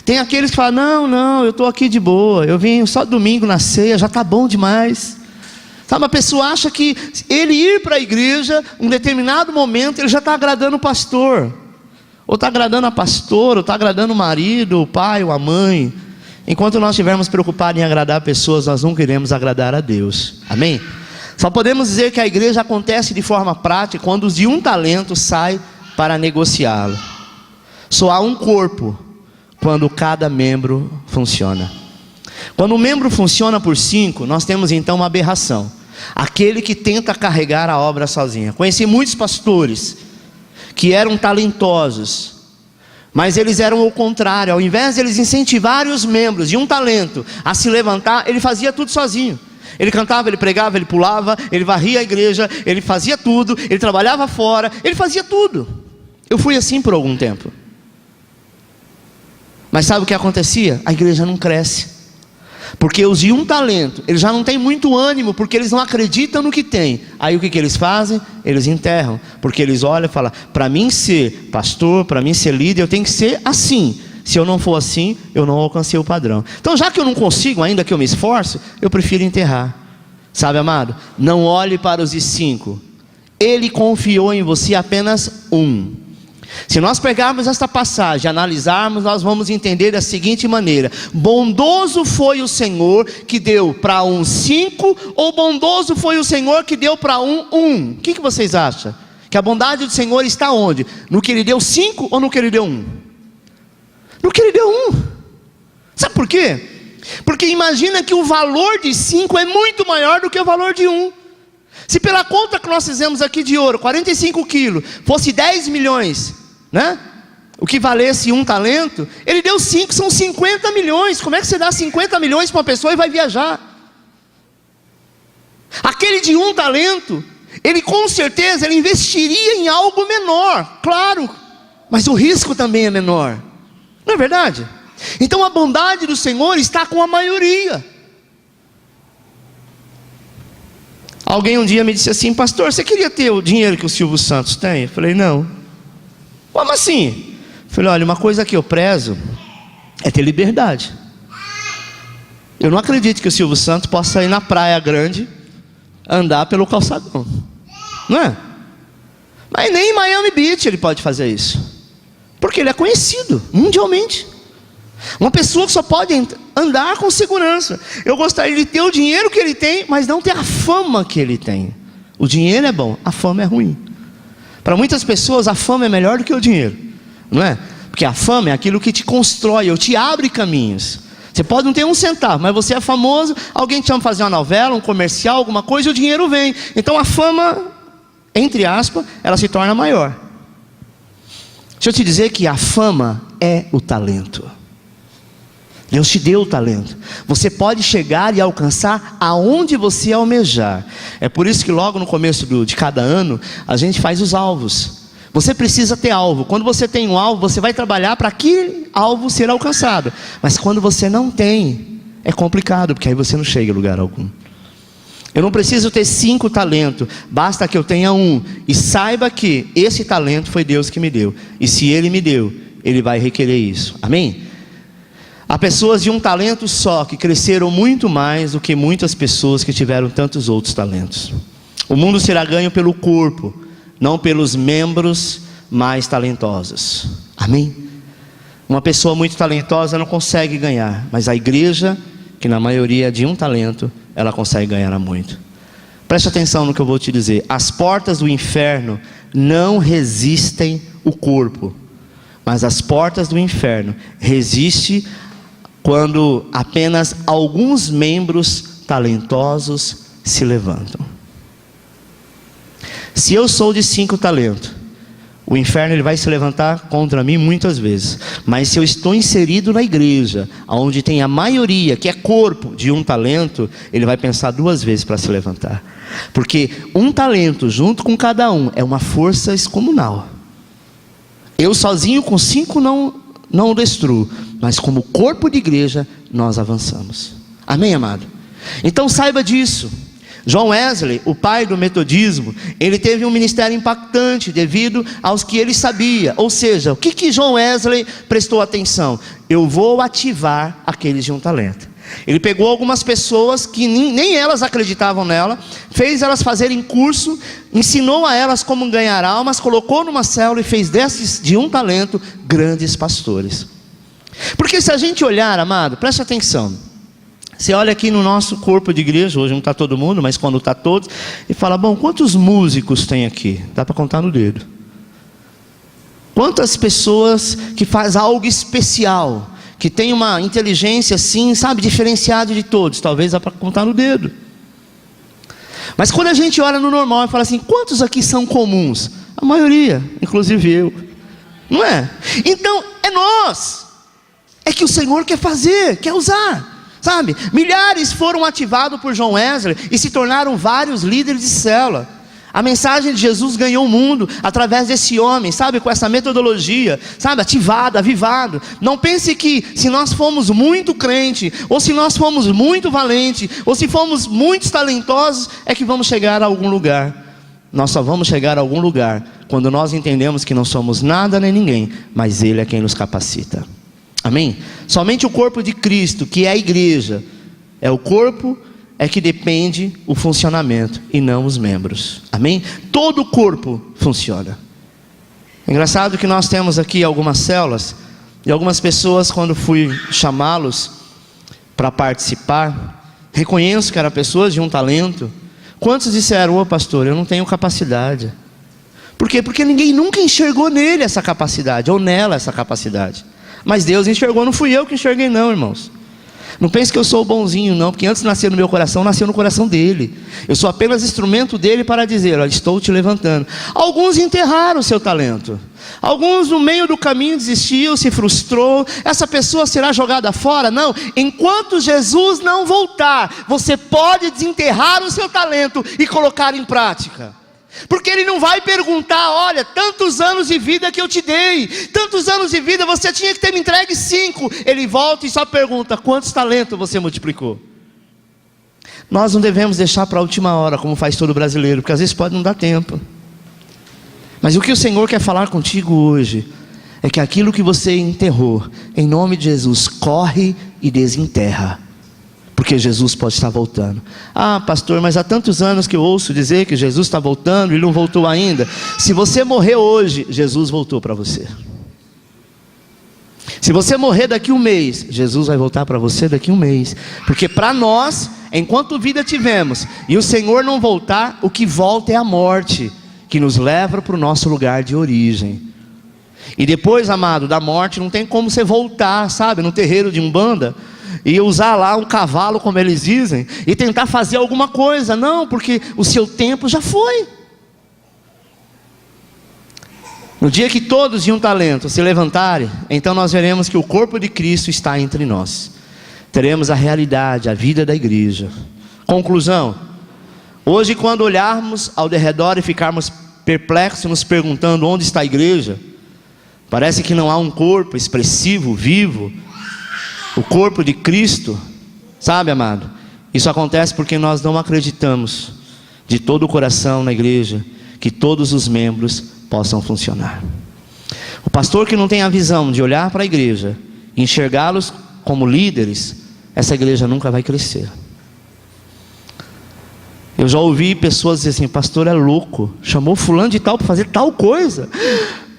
Tem aqueles que falam: não, eu estou aqui de boa, eu vim só domingo na ceia, já está bom demais. Sabe, uma pessoa acha que ele ir para a igreja, em um determinado momento, ele já está agradando o pastor, ou está agradando a pastora, ou está agradando o marido, o pai, ou a mãe. Enquanto nós estivermos preocupados em agradar pessoas, nós nunca iremos agradar a Deus. Amém? Só podemos dizer que a igreja acontece de forma prática quando os de 1 talento saem para negociá-lo. Só há um corpo quando cada membro funciona. Quando um membro funciona por 5, nós temos então uma aberração. Aquele que tenta carregar a obra sozinho. Conheci muitos pastores que eram talentosos, mas eles eram o contrário. Ao invés de eles incentivarem os membros de 1 talento a se levantar, ele fazia tudo sozinho. Ele cantava, ele pregava, ele pulava, ele varria a igreja, ele fazia tudo, ele trabalhava fora, ele fazia tudo. Eu fui assim por algum tempo. Mas sabe o que acontecia? A igreja não cresce. Porque os de 1 talento, eles já não têm muito ânimo, porque eles não acreditam no que tem. Aí o que eles fazem? Eles enterram. Porque eles olham e falam: para mim ser pastor, para mim ser líder, eu tenho que ser assim. Se eu não for assim, eu não alcancei o padrão. Então, já que eu não consigo, ainda que eu me esforce, eu prefiro enterrar. Sabe, amado? Não olhe para os de 5. Ele confiou em você apenas 1. Se nós pegarmos esta passagem, analisarmos, nós vamos entender da seguinte maneira: bondoso foi o Senhor que deu para um 5, ou bondoso foi o Senhor que deu para um 1? O que vocês acham? Que a bondade do Senhor está onde? No que Ele deu 5 ou no que Ele deu 1? No que Ele deu 1. Sabe por quê? Porque imagina que o valor de 5 é muito maior do que o valor de 1. Se pela conta que nós fizemos aqui de ouro, 45 quilos, fosse 10 milhões, né? o que valesse um talento, ele deu 5, são 50 milhões. Como é que você dá 50 milhões para uma pessoa e vai viajar? Aquele de um talento, ele com certeza ele investiria em algo menor, claro, mas o risco também é menor, não é verdade? Então a bondade do Senhor está com a maioria. Alguém um dia me disse assim: pastor, você queria ter o dinheiro que o Silvio Santos tem? Eu falei: não. Como assim? Eu falei: olha, uma coisa que eu prezo é ter liberdade. Eu não acredito que o Silvio Santos possa ir na Praia Grande andar pelo calçadão, não é? Mas nem em Miami Beach ele pode fazer isso, porque ele é conhecido mundialmente. Uma pessoa que só pode andar com segurança. Eu gostaria de ter o dinheiro que ele tem, mas não ter a fama que ele tem. O dinheiro é bom, a fama é ruim. Para muitas pessoas a fama é melhor do que o dinheiro, não é? Porque a fama é aquilo que te constrói, ou te abre caminhos. Você pode não ter um centavo, mas você é famoso, alguém te chama para fazer uma novela, um comercial, alguma coisa, e o dinheiro vem. Então a fama, entre aspas, ela se torna maior. Deixa eu te dizer que a fama é o talento. Deus te deu o talento. Você pode chegar e alcançar aonde você almejar. É por isso que logo no começo de cada ano, a gente faz os alvos. Você precisa ter alvo. Quando você tem um alvo, você vai trabalhar para aquele alvo ser alcançado. Mas quando você não tem, é complicado, porque aí você não chega em lugar algum. Eu não preciso ter 5 talentos, basta que eu tenha um. E saiba que esse talento foi Deus que me deu. E se Ele me deu, Ele vai requerer isso. Amém? Há pessoas de um talento só que cresceram muito mais do que muitas pessoas que tiveram tantos outros talentos. O mundo será ganho pelo corpo, não pelos membros mais talentosos. Amém? Uma pessoa muito talentosa não consegue ganhar, mas a igreja, que na maioria é de um talento, ela consegue ganhar muito. Preste atenção no que eu vou te dizer. As portas do inferno não resistem o corpo, mas as portas do inferno resistem quando apenas alguns membros talentosos se levantam. Se eu sou de 5 talentos, o inferno ele vai se levantar contra mim muitas vezes. Mas se eu estou inserido na igreja, onde tem a maioria, que é corpo, de um talento, ele vai pensar 2 vezes para se levantar. Porque um talento junto com cada um é uma força excomunal. Eu sozinho com 5 não o destruo, mas como corpo de igreja nós avançamos. Amém, amado? Então saiba disso. John Wesley, o pai do metodismo, ele teve um ministério impactante devido aos que ele sabia. Ou seja, o que John Wesley prestou atenção? Eu vou ativar aqueles de um talento. Ele pegou algumas pessoas que nem elas acreditavam nela, fez elas fazerem curso, ensinou a elas como ganhar almas, colocou numa célula e fez desses de um talento grandes pastores. Porque se a gente olhar, amado, preste atenção. Você olha aqui no nosso corpo de igreja, hoje não está todo mundo, mas quando está todos, e fala: bom, quantos músicos tem aqui? Dá para contar no dedo. Quantas pessoas que faz algo especial, que tem uma inteligência assim, sabe, diferenciada de todos? Talvez dá para contar no dedo. Mas quando a gente olha no normal e fala assim: quantos aqui são comuns? A maioria, inclusive eu. Não é? Então, é nós. É que o Senhor quer fazer, quer usar. Sabe, milhares foram ativados por John Wesley e se tornaram vários líderes de célula. A mensagem de Jesus ganhou o mundo através desse homem, sabe, com essa metodologia, sabe, ativado, avivado. Não pense que se nós fomos muito crente, ou se nós fomos muito valente, ou se fomos muito talentosos, é que vamos chegar a algum lugar. Nós só vamos chegar a algum lugar quando nós entendemos que não somos nada nem ninguém, mas Ele é quem nos capacita. Amém? Somente o corpo de Cristo, que é a igreja, é o corpo, é que depende o funcionamento e não os membros. Amém? Todo o corpo funciona. É engraçado que nós temos aqui algumas células, e algumas pessoas, quando fui chamá-los para participar, reconheço que eram pessoas de um talento. Quantos disseram: ô pastor, eu não tenho capacidade? Por quê? Porque ninguém nunca enxergou nele essa capacidade, ou nela essa capacidade. Mas Deus enxergou, não fui eu que enxerguei não, irmãos. Não pense que eu sou o bonzinho, não, porque antes de nascer no meu coração, nasceu no coração dele. Eu sou apenas instrumento dele para dizer: olha, estou te levantando. Alguns enterraram o seu talento. Alguns no meio do caminho desistiu, se frustrou. Essa pessoa será jogada fora? Não. Enquanto Jesus não voltar, você pode desenterrar o seu talento e colocar em prática. Porque ele não vai perguntar: olha, tantos anos de vida que eu te dei, tantos anos de vida, você tinha que ter me entregue 5. Ele volta e só pergunta: quantos talentos você multiplicou? Nós não devemos deixar para a última hora, como faz todo brasileiro, porque às vezes pode não dar tempo. Mas o que o Senhor quer falar contigo hoje é que aquilo que você enterrou, em nome de Jesus, corre e desenterra. Porque Jesus pode estar voltando. Ah, pastor, mas há tantos anos que eu ouço dizer que Jesus está voltando e não voltou ainda. Se você morrer hoje, Jesus voltou para você. Se você morrer daqui um mês, Jesus vai voltar para você daqui um mês. Porque para nós, enquanto vida tivemos, e o Senhor não voltar, o que volta é a morte, que nos leva para o nosso lugar de origem. E depois, amado, da morte não tem como você voltar, sabe, no terreiro de Umbanda e usar lá um cavalo, como eles dizem, e tentar fazer alguma coisa. Não, porque o seu tempo já foi. No dia que todos de um talento se levantarem, então nós veremos que o corpo de Cristo está entre nós. Teremos a realidade, a vida da igreja. Conclusão: hoje, quando olharmos ao derredor e ficarmos perplexos, nos perguntando onde está a igreja, parece que não há um corpo expressivo, vivo, o corpo de Cristo. Sabe, amado, isso acontece porque nós não acreditamos de todo o coração na igreja que todos os membros possam funcionar. O pastor que não tem a visão de olhar para a igreja e enxergá-los como líderes, essa igreja nunca vai crescer. Eu já ouvi pessoas dizer assim: pastor é louco, chamou fulano de tal para fazer tal coisa.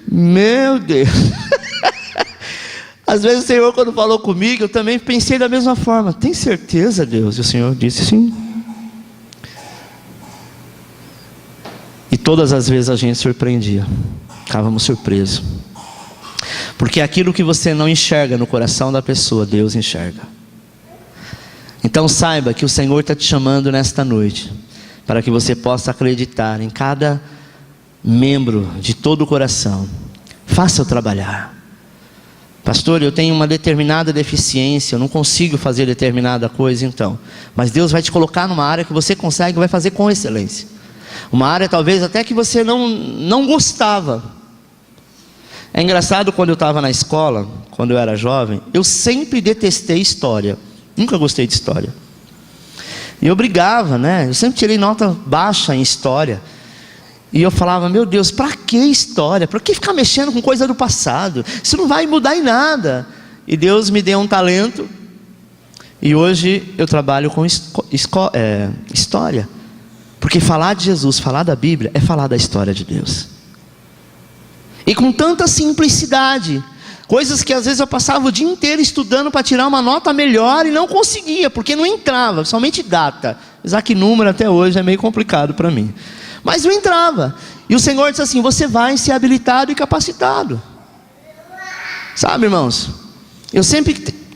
Meu Deus. Às vezes o Senhor, quando falou comigo, eu também pensei da mesma forma: tem certeza, Deus? E o Senhor disse sim. E todas as vezes a gente surpreendia, ficávamos surpresos, porque aquilo que você não enxerga no coração da pessoa, Deus enxerga. Então saiba que o Senhor está te chamando nesta noite, para que você possa acreditar em cada membro de todo o coração. Faça-o trabalhar. Pastor, eu tenho uma determinada deficiência, eu não consigo fazer determinada coisa, então. Mas Deus vai te colocar numa área que você consegue e vai fazer com excelência. Uma área talvez até que você não gostava. É engraçado, quando eu estava na escola, quando eu era jovem, eu sempre detestei história. Nunca gostei de história. E eu brigava, né? Eu sempre tirei nota baixa em história. E eu falava: meu Deus, para que história? Para que ficar mexendo com coisa do passado? Isso não vai mudar em nada. E Deus me deu um talento. E hoje eu trabalho com história. Porque falar de Jesus, falar da Bíblia, é falar da história de Deus. E com tanta simplicidade. Coisas que às vezes eu passava o dia inteiro estudando para tirar uma nota melhor e não conseguia, porque não entrava, somente data. Apesar que número até hoje é meio complicado para mim. Mas não entrava. E o Senhor disse assim: você vai ser habilitado e capacitado. Sabe, irmãos, eu sempre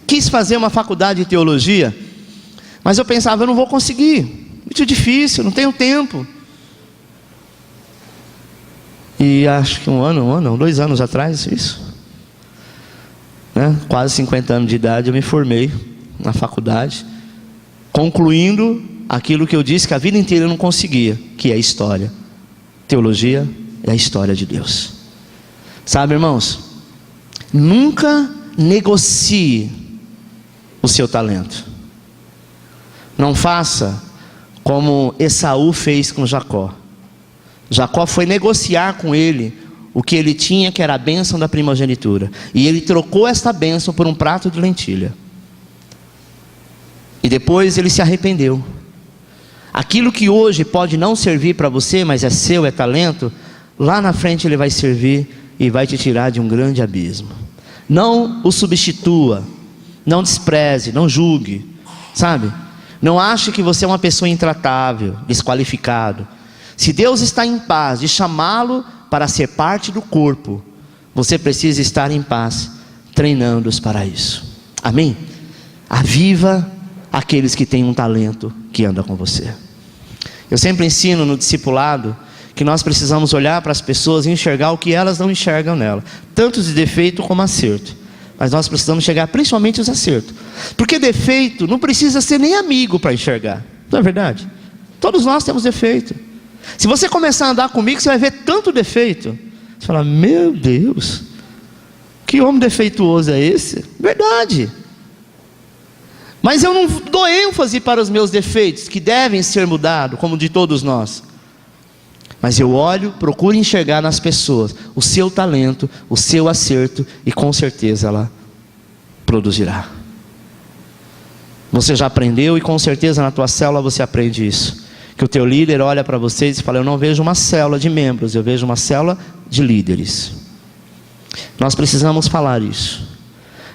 quis fazer uma faculdade de teologia, mas eu pensava: eu não vou conseguir, muito difícil, não tenho tempo. E acho que 2 anos atrás, isso, né? Quase 50 anos de idade, eu me formei na faculdade, concluindo aquilo que eu disse que a vida inteira eu não conseguia, que é a história. Teologia é a história de Deus. Sabe, irmãos, nunca negocie o seu talento. Não faça como Esaú fez com Jacó. Jacó foi negociar com ele o que ele tinha, que era a bênção da primogenitura, e ele trocou esta bênção por um prato de lentilha. E depois ele se arrependeu. Aquilo que hoje pode não servir para você, mas é seu, é talento, lá na frente ele vai servir e vai te tirar de um grande abismo. Não o substitua, não despreze, não julgue, sabe? Não ache que você é uma pessoa intratável, desqualificado. Se Deus está em paz de chamá-lo para ser parte do corpo, você precisa estar em paz, treinando-os para isso. Amém? Aviva aqueles que têm um talento que anda com você. Eu sempre ensino no discipulado que nós precisamos olhar para as pessoas e enxergar o que elas não enxergam nela, tanto de defeito como acerto. Mas nós precisamos enxergar principalmente os acertos, porque defeito não precisa ser nem amigo para enxergar, não é verdade? Todos nós temos defeito. Se você começar a andar comigo, você vai ver tanto defeito. Você fala, meu Deus, que homem defeituoso é esse? Verdade. Mas eu não dou ênfase para os meus defeitos, que devem ser mudados, como de todos nós. Mas eu olho, procuro enxergar nas pessoas o seu talento, o seu acerto, e com certeza ela produzirá. Você já aprendeu, e com certeza na tua célula você aprende isso. Que o teu líder olha para vocês e fala, eu não vejo uma célula de membros, eu vejo uma célula de líderes. Nós precisamos falar isso.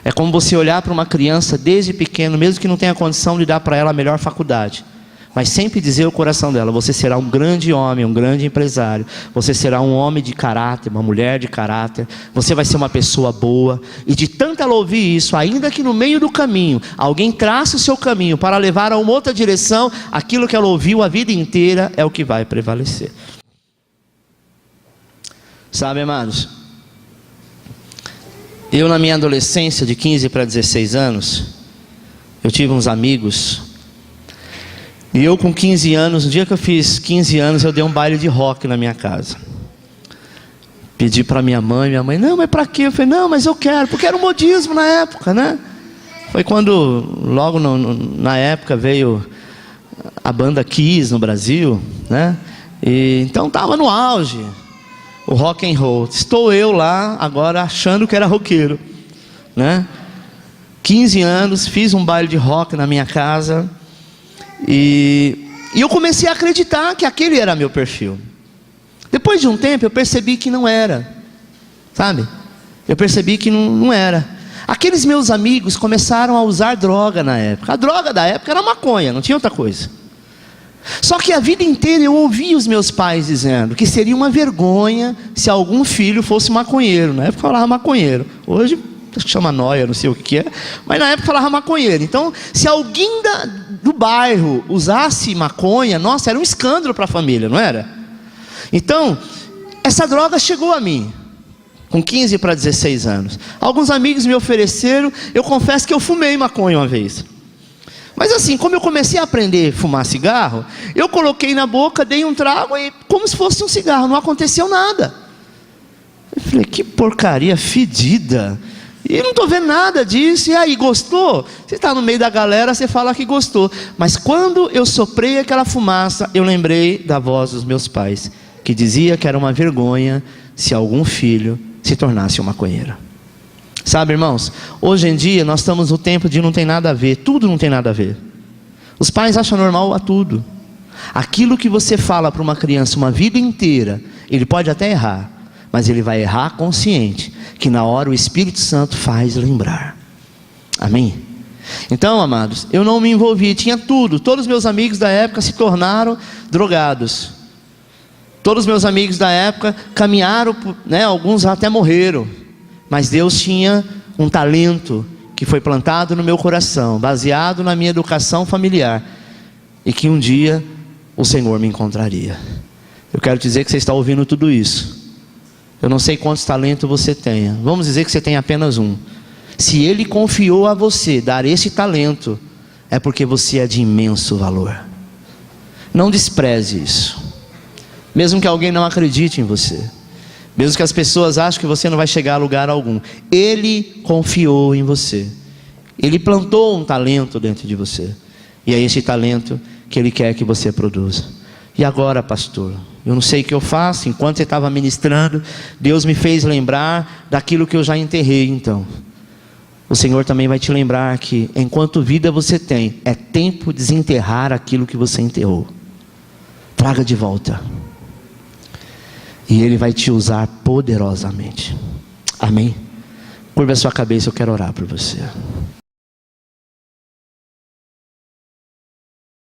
É como você olhar para uma criança desde pequeno, mesmo que não tenha condição de dar para ela a melhor faculdade, mas sempre dizer ao coração dela, você será um grande homem, um grande empresário, você será um homem de caráter, uma mulher de caráter, você vai ser uma pessoa boa. E de tanto ela ouvir isso, ainda que no meio do caminho alguém trace o seu caminho para levar a uma outra direção, aquilo que ela ouviu a vida inteira é o que vai prevalecer. Sabe, amados, eu na minha adolescência de 15 para 16 anos, eu tive uns amigos, e eu com 15 anos, no dia que eu fiz 15 anos, eu dei um baile de rock na minha casa. Pedi para minha mãe, não, mas para quê? Eu falei, não, mas eu quero, porque era um modismo na época, né? Foi quando, logo na época, veio a banda Kiss no Brasil, né? E então estava no auge o rock and roll. Estou eu lá agora achando que era roqueiro, né? 15 anos, fiz um baile de rock na minha casa, e eu comecei a acreditar que aquele era meu perfil. Depois de um tempo eu percebi que não era, sabe? Eu percebi que não era. Aqueles meus amigos começaram a usar droga na época. A droga da época era maconha, não tinha outra coisa. Só que a vida inteira eu ouvi os meus pais dizendo que seria uma vergonha se algum filho fosse maconheiro. Na época falava maconheiro, hoje chama nóia, não sei o que é, mas na época falava maconheiro. Então, se alguém do bairro usasse maconha, nossa, era um escândalo para a família, não era? Então, essa droga chegou a mim com 15 para 16 anos. Alguns amigos me ofereceram, eu confesso que eu fumei maconha uma vez. Mas assim, como eu comecei a aprender a fumar cigarro, eu coloquei na boca, dei um trago e como se fosse um cigarro, não aconteceu nada. Eu falei, que porcaria fedida. E não estou vendo nada disso. E aí, gostou? Você está no meio da galera, você fala que gostou. Mas quando eu soprei aquela fumaça, eu lembrei da voz dos meus pais, que dizia que era uma vergonha se algum filho se tornasse um maconheiro. Sabe, irmãos, hoje em dia nós estamos no tempo de não tem nada a ver, tudo não tem nada a ver. Os pais acham normal a tudo. Aquilo que você fala para uma criança uma vida inteira, ele pode até errar, mas ele vai errar consciente, que na hora o Espírito Santo faz lembrar. Amém? Então, amados, eu não me envolvi, tinha tudo. Todos os meus amigos da época se tornaram drogados. Todos os meus amigos da época caminharam, né, alguns até morreram. Mas Deus tinha um talento que foi plantado no meu coração, baseado na minha educação familiar, e que um dia o Senhor me encontraria. Eu quero dizer que você está ouvindo tudo isso. Eu não sei quantos talentos você tenha. Vamos dizer que você tem apenas um. Se Ele confiou a você dar esse talento, é porque você é de imenso valor. Não despreze isso. Mesmo que alguém não acredite em você, mesmo que as pessoas achem que você não vai chegar a lugar algum, Ele confiou em você. Ele plantou um talento dentro de você, e é esse talento que Ele quer que você produza. E agora, pastor, eu não sei o que eu faço. Enquanto você estava ministrando, Deus me fez lembrar daquilo que eu já enterrei. Então o Senhor também vai te lembrar que enquanto vida você tem, é tempo de desenterrar aquilo que você enterrou. Traga de volta, e Ele vai te usar poderosamente. Amém? Curva a sua cabeça, eu quero orar por você.